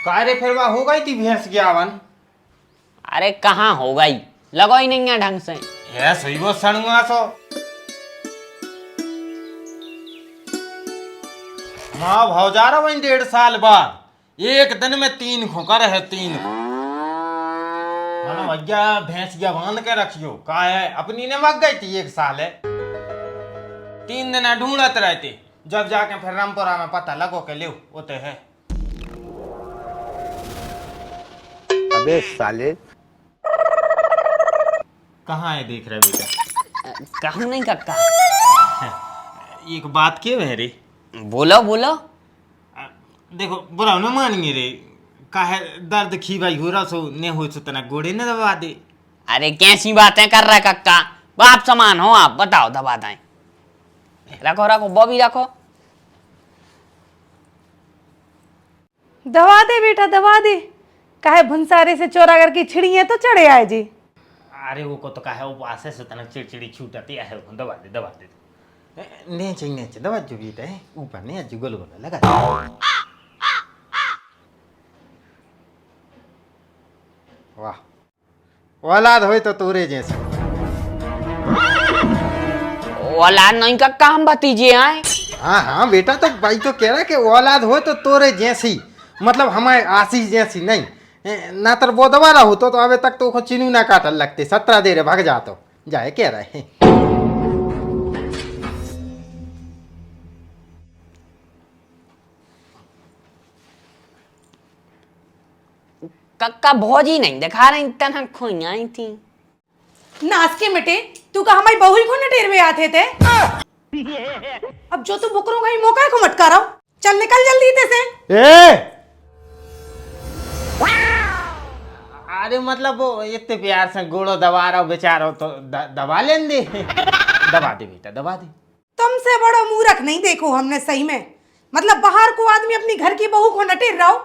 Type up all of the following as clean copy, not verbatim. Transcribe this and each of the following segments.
कारे फिर वह हो गई थी भैंस की आवन। अरे कहाँ हो गई, लगो ही नहीं है ढंग से। है सही वो सणुआ सो माँ भौजारा वही 1.5 साल बाद एक दिन में 3 खोकर है 3 मानो भैया भैंस या बांध के रखियो का है अपनी ने मग गई थी 1 साल है 3 दिन ढूंढत रहते जब जाके फिर रामपुरा में पता लगो के ले होते है। अबे साले कहाँ है देख रहे बेटा? कहूँ नहीं कक्का। एक बात के है रे। बोलो बोलो। देखो बुरा न मानिए रे काहे दर्द खीबाई हो रहा सो ने हो सो तना गोड़े न दबा दे। अरे कैसी बातें कर रहा है कक्का, बाप समान हो आप, बताओ दबा दें। रखो रखो बॉबी रखो। दबा दे बेटा दबा दे, काहे भंसारे से चोरा करके छिड़ी है तो चढ़े आए जी। अरे वो को तो काहे वो आसे से तना चिड़चिड़ी छूटती है दबा दे ने चाहिए दबा जो बेटा है ऊपर ने अज गोल गोल लगा वाह औलाद होए तो तोरे जैसे। औलाद नहीं कक्का, हम भतीजे आए। हाँ हाँ बेटा तो भाई तो कह रहा कि औलाद हो तो तोरे जैसी मतलब हमारे आशीष जैसी नहीं ना तर वो दबारा हो तो अबे तक तो चिनू ना काटल लगते 17 देर भाग जा तो जाए कह रहे हैं। कक्का भौजी नहीं दिखा रही तना खोई आई थी। नाच के मिटे तू का हमारी बहू को नटेर में आते थे। अब जो तू बुकरों का ही मौका को मटका रहा हूं, चल निकल जल्दी इधर से। ए! अरे मतलब वो इतने प्यार से गोड़ो दबा रहा हो बेचारा तो दबा लें दे दबा दे बेटा दबा दे। तुमसे बड़ा मूर्ख नहीं देखो हमने सही में, मतलब बाहर को आदमी अपनी घर की बहू को नटेर रहा हो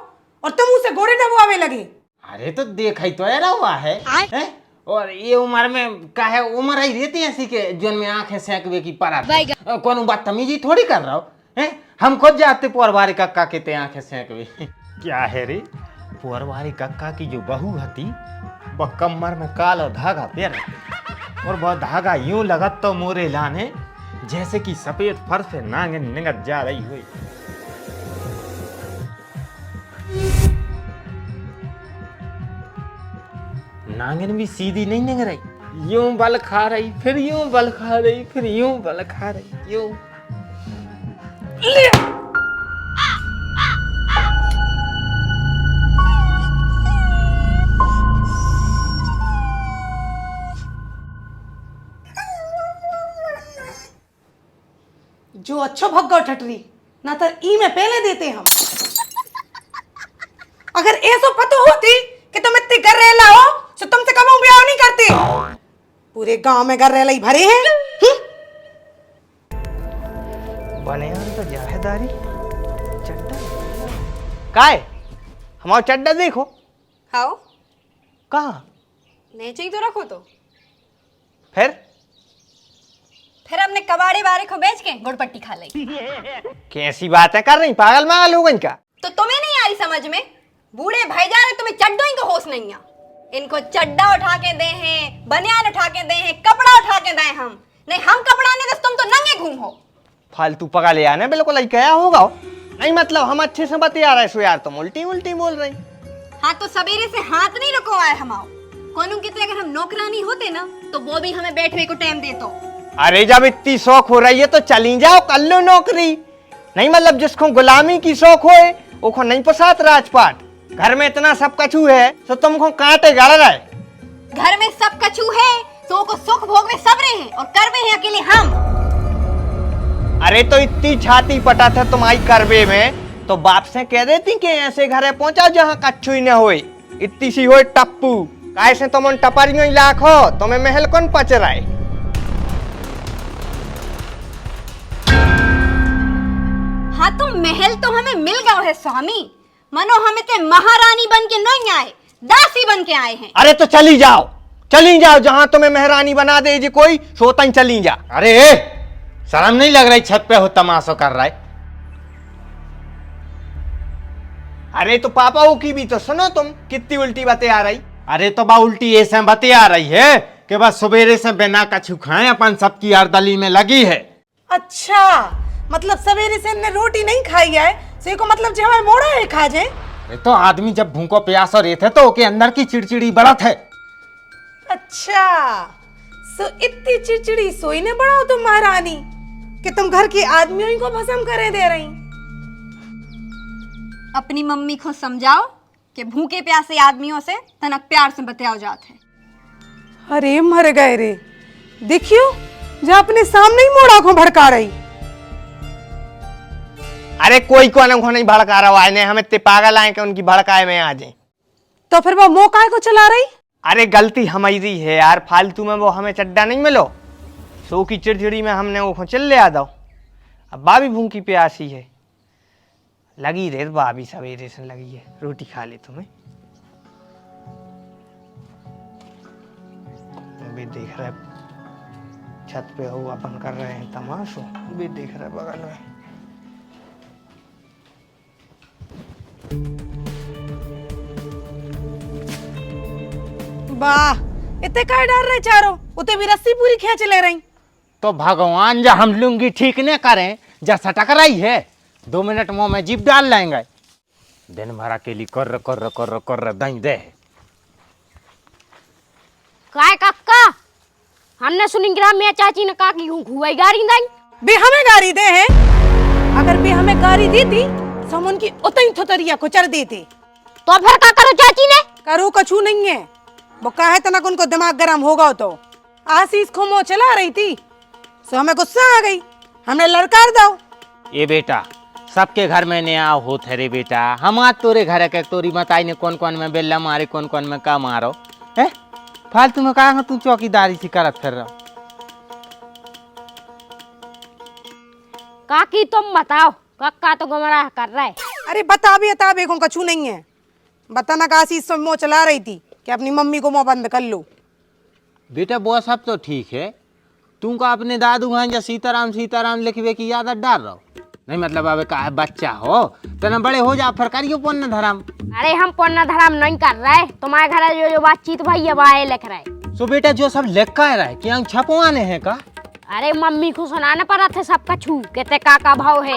और तुम उसे घोड़े दबावे लगे। अरे तो देखा ही तो ऐसा हुआ है? और ये उम्र में का है उम्र ही रहती है ऐसी के जोन में आंखें सेकवे की परा कौन बदतमीजी थोड़ी कर रहा हो है। हम खुद जाते पोरवारी कक्का के ते आंखें सेकवे क्या है रे पोरवारी कक्का की जो बहू हती वह कमर में काला धागा पेर और वह धागा यूं लगत तो मोरे लाने जैसे कि सफेद फर्श से नांगन निगत जा रही हुई। नांगन भी सीधी नहीं निकल रही, यूं बल खा रही फिर यूं बल खा रही फिर यूं बल खा रही यूं। जो अच्छो भग्गो ठटरी ना तो ई में पहले देते हम। अगर ऐसो पतो होती कि तुम इतनी कर रहे हो तो तुमसे कभी ब्याह नहीं करते। पूरे गांव में कर रहे भरे हैं। बने तो जाहेदारी चड्डा काय हमारा चड्डा देखो हाओ कहाँ नेचे ही तो रखो तो फिर हमने कबाड़े बारे को बेच के गुड़पट्टी खा ली। कैसी बातें कर रही पागल मागल हो गई क्या? तो तुम्हें नहीं आ रही समझ में? बूढ़े भाईजान तुम्हें चड्डों ही को होश नहीं है। इनको चड्डा उठा के दे हैं, बनियान उठा के दे हैं, कपड़ा उठा के दे हम नहीं हम कपड़ा नहीं दे तुम तो नंगे घूम हो। फालतू पका ले आने बिल्कुल ही क्या होगा नहीं मतलब हम अच्छे से बतिया रहे सो यार तुम उल्टी उल्टी बोल रही। हाँ तो सवेरे से हाथ नहीं रुकवाए हमाओ कोनो कितने अगर हम नौकरानी होते ना तो वो भी हमें बैठने को टाइम देतो। अरे जब इतनी शौक हो रही है तो चली जाओ कर लो नौकरी। नहीं मतलब जिसको गुलामी की शौक होए वो नहीं पसात राजपाट। घर में इतना सब कछू है तो तुमको कांटे गड़ रहे। घर में सब कछू है तो को सुख भोग में सब रहे हैं और करवे हैं अकेले हम। अरे तो इतनी छाती पटा था तुम्हारी करवे में तो बाप से कह देती कि ऐसे घरे पहुंचा जहाँ कच्छू ही न होए इतनी सी होए टप्पू काय से तुम टपरियों ही लाख हो तुम्हें महल कौन पच रहा है। हाँ तो महल तो हमें मिल गया है स्वामी मनो हमें ते महारानी बन के नहीं आए दासी बन के आए हैं। अरे तो चली जाओ जहां तुम्हें महारानी बना दे जी कोई सोतन चली जा। अरे शर्म नहीं लग रही छत पे हो तमाशा कर रहा है। अरे तो पापाओं की भी तो सुनो तुम, कितनी उल्टी बातें आ रही। अरे तो बा उल्टी ऐसे बते आ रही है कि बस सवेरे से बिना कछु खाए अपन सबकी अर्दली में लगी है। अच्छा, मतलब सवेरे से इनने रोटी नहीं खाई है, से को मतलब जो हमारे मोड़ा है खा जाए। अरे तो आदमी जब भूखो प्यास और रहते तो ओके अंदर की चिड़चिड़ी बढ़त है। अच्छा, सो इतनी चिड़चिड़ी सोई ने बढ़ाओ तुम महारानी कि तुम घर की आदमियों को भस्म करे दे रही। अपनी मम्मी को समझाओ कि भूखे प्यासे आदमियों से तनक प्यार से बतियाओ जाते हैं। अरे मर गए रे, देखियो जो अपने सामने ही मोड़ा को भड़का रही। अरे कोई को नहीं भड़का रहा है, हमें इतने पागल आए कि उनकी भड़काए में आ जाए। तो फिर वो मौका को चला रही। अरे गलती हमारी है यार, फालतू में वो हमें चड्डा नहीं मिलो, सो की चिड़चिड़ी में हमने वो चल ले आ दो। अब भाभी भूखी प्यासी है, लगी रे भाभी सवेरे से लगी है, रोटी खा ले तुम्हें। भी देख रहे छत पे हो अपन कर रहे हैं तमाशो, भी देख रहे बगल में। वाह, इतने काय डाल रहे चारों, उते भी रस्सी पूरी खींच ले रही। तो भगवान जा हम लुंगी ठीक ने करें, जा सटक रही है 2 मिनट मुंह में जीप डाल लेंगे। दिन भर अकेली कर कर कर कर दई दे। काय काका, हमने सुनी ग्राम में चाची ने कहा कि घुआई गाड़ी दाई बे हमें गाड़ी दे है। अगर बे हमें गाड़ी दी थी तो हम उनकी उतनी थोतरिया को चढ़ देते। तो फिर क्या करो चाची ने? करो कछु नहीं है, वो कहा है तनक उनको दिमाग गर्म होगा। तो आशीष को मुँह चला रही थी, सो हमें गुस्सा आ गई, हमने लड़कार दो। ये बेटा सबके घर में नया होत है रे बेटा, हम आज तोरे घर के तोरी बताई ने कौन कौन में बेल्ला मारे कौन कौन में का मारो है। फालतू में कहा तू चौकीदारी सी करत फिर रहा। काकी तुम बताओ, काका तो गुमराह कर रहा है। अरे बता भी को कछु नहीं है, बताना का आशीष से मुँह चला रही थी कि अपनी मम्मी को मुँह बंद कर लो। बेटा वो सब तो ठीक है, तुम का अपने दादू हैं या सीताराम सीताराम लिखवे की आदत डाल रहा हो नहीं, मतलब अब का बच्चा हो तो ना बड़े हो जा फिर करियो पुण्य धर्म। अरे हम पुण्य धर्म नहीं कर रहे, तुम्हारे घर जो बातचीत भाई है वह लिख रहे। सो बेटा जो सब लिख कर रहा है क्या छपवाने हैं का? अरे मम्मी को सुनाने पड़ा थे सब कछु कहते का भाव है,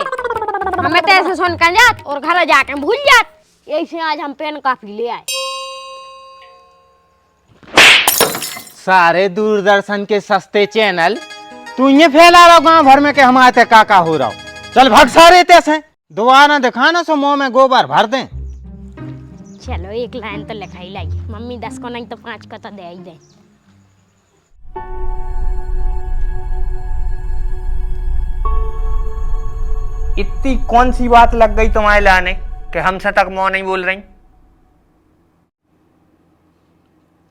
हमें तो ऐसे सुन कर जात और घर जाके भूल जात। ऐसे आज हम पेन काफी ले आए। सारे दूरदर्शन के सस्ते चैनल तू ये फैला रहा गांव भर में कि हम आते काका हो रहा हो। चल भग सारे तैसे दोबारा दिखाना सो मुंह में गोबर भर दें। चलो एक लाइन तो लिखा ही लाई, मम्मी 10 को नहीं तो 5 को तो दे ही दे। इतनी कौन सी बात लग गई तुम्हारे लाने कि हमसे तक मुंह नहीं बोल रही?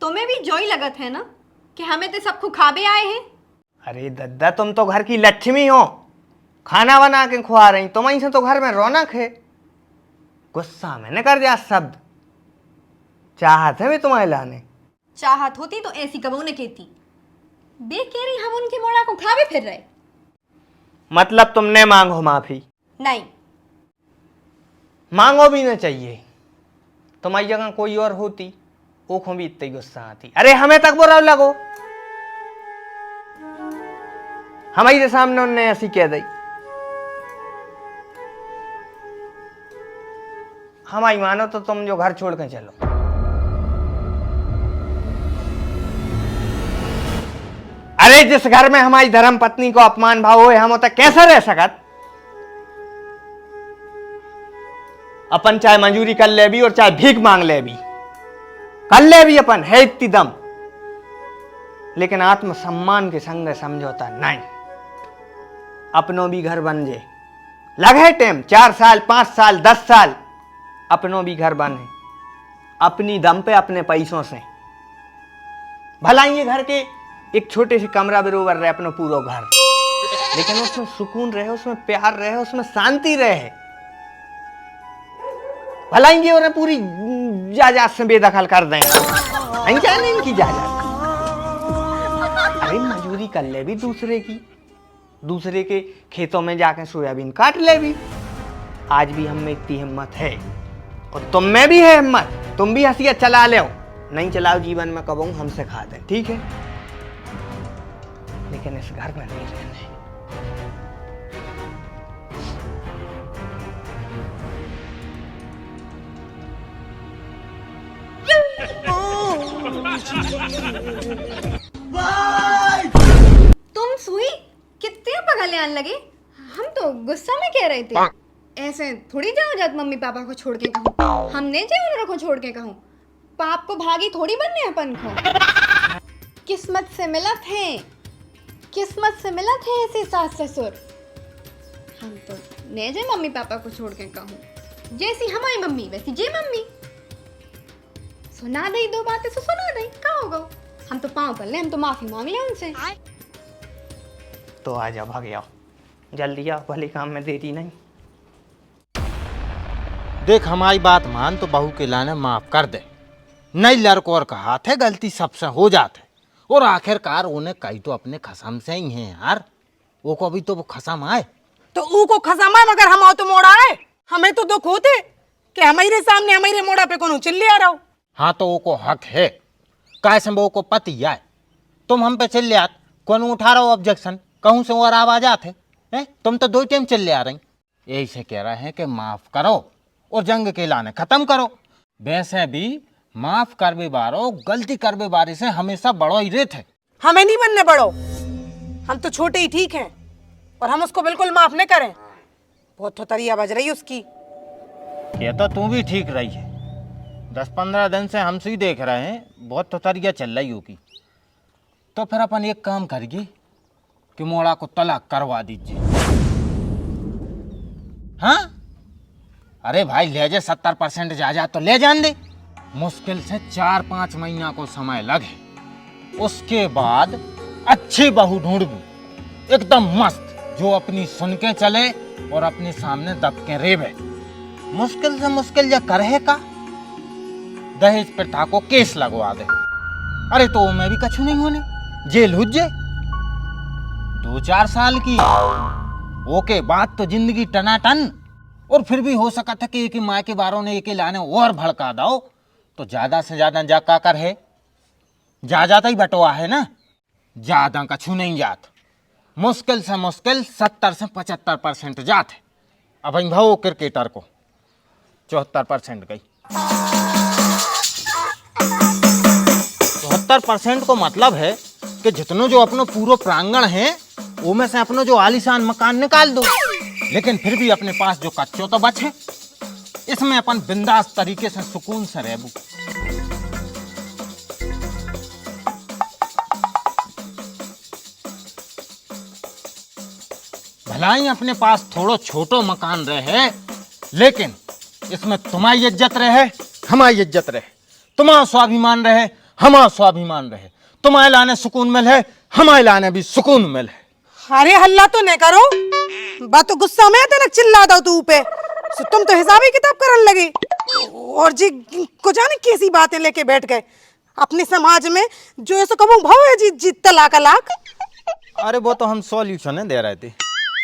तुम्हें भी जोई लगत है ना कि हमें तो सबको खाबे आए हैं। अरे दद्दा तुम तो घर की लक्ष्मी हो, खाना बना के खुआ रही, तुम्हारी से तो घर में रौनक है। गुस्सा मैंने कर दिया शब्द, चाहत है वे तुम्हारे लाने। चाहत होती तो ऐसी कबू न कहती, बे कह रही हम उनके मोड़ा को खावे फिर रहे। मतलब तुमने मांगो माफी? नहीं मांगो भी ना चाहिए, तुम्हारी जगह कोई और होती ओखों भी इतनी गुस्सा आती। अरे हमें तक बुरा लगो, हमारे सामने उनने ऐसी कह दी, हमारी मानो तो तुम जो घर छोड़ के चलो। अरे जिस घर में हमारी धर्म पत्नी को अपमान भाव होए हम तक कैसे रह सकत? अपन चाहे मंजूरी कर ले भी और चाहे भीख मांग ले भी, कर ले भी अपन है इतनी दम, लेकिन आत्मसम्मान के संग समझौता नहीं। अपनों भी घर बन जे, लगे टाइम 4 साल 5 साल 10 साल, अपनों भी घर बने अपनी दम पे अपने पैसों से। भला ये घर के एक छोटे से कमरा बरोबर रहे अपना पूरा घर, लेकिन उसमें सुकून रहे, उसमें प्यार रहे, उसमें शांति रहे। भला ये और पूरी जायदाद से बेदखल कर दें, क्या नहीं इनकी जायदाद। अरे मजूरी कर ले भी दूसरे की, दूसरे के खेतों में जाके सोयाबीन काट ले भी। आज भी हम में इतनी हिम्मत है और तुम में भी है हिम्मत, तुम भी हंसिया चला ले। नहीं चलाओ जीवन में कबू हमसे खा दे, ठीक है, लेकिन इस घर में नहीं रहने। तुम सुई कितने पगले आने लगे। हम तो गुस्सा में कह रहे थे, ऐसे थोड़ी जाओ जात मम्मी पापा को छोड़ के कहूँ। हमने जो उन को छोड़ के कहूँ, पाप को भागी थोड़ी बनने अपन को। किस्मत से मिला थे, किस्मत से मिला थे ऐसे सास ससुर। हम तो ने जे मम्मी पापा को छोड़ के कहूँ, जैसी हमारी मम्मी वैसी जे मम्मी। सुना दई दो बातें तो सुना दई, कहाँ होगा। हम तो पाँव पर ले, हम तो माफी मांग ले उनसे। तो आ जाओ, भाग जाओ, जल्दी आओ, भले काम में देरी नहीं। देख हमारी बात मान तो बहू के लाने माफ कर दे। नहीं लड़कोर का हाथ है, गलती सबसे हो जाते। और आखिरकार उन्हें कई तो अपने खसम से ही हैं यार, वो को अभी तो वो खसम आए तो ऊ को खसामा मगर हम आओ तो मोड़ा है। हमें तो दुख होते कि हमारे सामने हमारे मोड़ा पे कौन चिल्ले आ रहा हो। हाँ तो वो को हक है, कैसे वो को पति आए। तुम हम पे चिल्ले आत, कौन उठा रहा हो ऑब्जेक्शन, कहूँ से और आवाज आते हैं। तुम तो 2 टाइम चिल्ले आ रही। यही से कह रहे हैं कि माफ करो और जंग के लाने खत्म करो। वैसे भी माफ करवे बारो, गलती करवे बारी से हमेशा बड़ो ही रेत है। हमें नहीं बनने बड़ो, हम तो छोटे ही ठीक हैं और हम उसको बिल्कुल माफ नहीं करें। बहुत थोतरिया बज रही उसकी। ये तो तू भी ठीक रही है, 10-15 दिन से हमसे ही देख रहे हैं, बहुत थोतरिया चल रही होगी। तो फिर अपन एक काम करेंगे कि मोड़ा को तलाक करवा दीजिए। हाँ अरे भाई ले जा 70% जा तो ले जान दे। मुश्किल से 4-5 महीना को समय लगे, उसके बाद अच्छी बहू ढूंढबू एकदम मस्त, जो अपनी सुन के चले और अपने सामने दब के रेबे। मुश्किल से मुश्किल या करे का दहेज प्रथा को केस लगवा दे। अरे तो मैं भी कछु नहीं होने, जेल हुज्जे 2-4 साल की। ओके बाद तो जिंदगी टनाटन। और फिर भी हो सका था कि एक माँ के बारों ने एक लाने और भड़का दो तो ज्यादा से ज्यादा जा का कर है, ज्यादा ही बटवा है ना, ज्यादा कछु नहीं जात। मुश्किल से मुश्किल 70 से 75% जात है। अब भाव क्रिकेटर को 74% गई। 74% को मतलब है कि जितनो जो अपनो पूरा प्रांगण है वो में से अपनो जो आलीशान मकान निकाल दो, लेकिन फिर भी अपने पास जो कच्चो तो बचे, इसमें अपन बिंदास तरीके से सुकून से रहबू। भला ही अपने पास थोड़ो छोटो मकान रहे, लेकिन इसमें तुम्हारी इज्जत रहे, हमारी इज्जत रहे, तुम्हारा स्वाभिमान रहे, हमारा स्वाभिमान रहे, तुम्हारे लाने सुकून मिले, हमारे लाने भी सुकून मिले। अरे हल्ला तो नहीं करो, बात तो गुस्सा में आते ना चिल्ला दो तू पे। तुम तो हिसाबी किताब करने लगे और जी को जाने कैसी बातें लेके बैठ गए अपने समाज में। जो ऐसा कबू भाव है जी तलाक अलाक। अरे वो तो हम सॉल्यूशन दे रहे थे।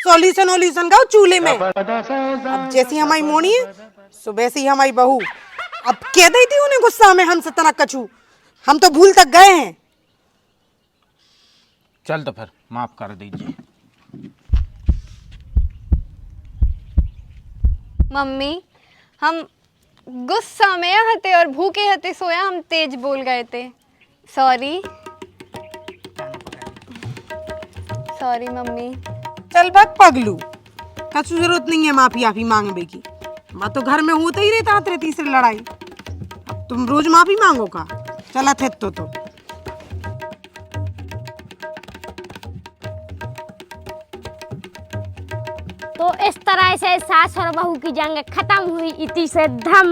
सॉल्यूशन का चूल्हे में। अब जैसी हमारी मोनी है सो वैसी हमारी बहू। अब कह दी थी उन्हें गुस्सा में हमसे तनक कछू, हम तो भूल तक गए हैं। चल तो फिर माफ कर दीजिए। मम्मी हम गुस्सा में हते और भूखे हते सोया, हम तेज बोल गए थे। Sorry sorry mummy. चल भाग पगलू, कछु जरूरत नहीं है माफी आफी मांगने की। बात तो घर में होते ही रहता है तीसरी लड़ाई। अब तुम रोज माफी मांगो का, चला थे तो। तो इस तरह से सास और बहू की जंग खत्म हुई इति से धम।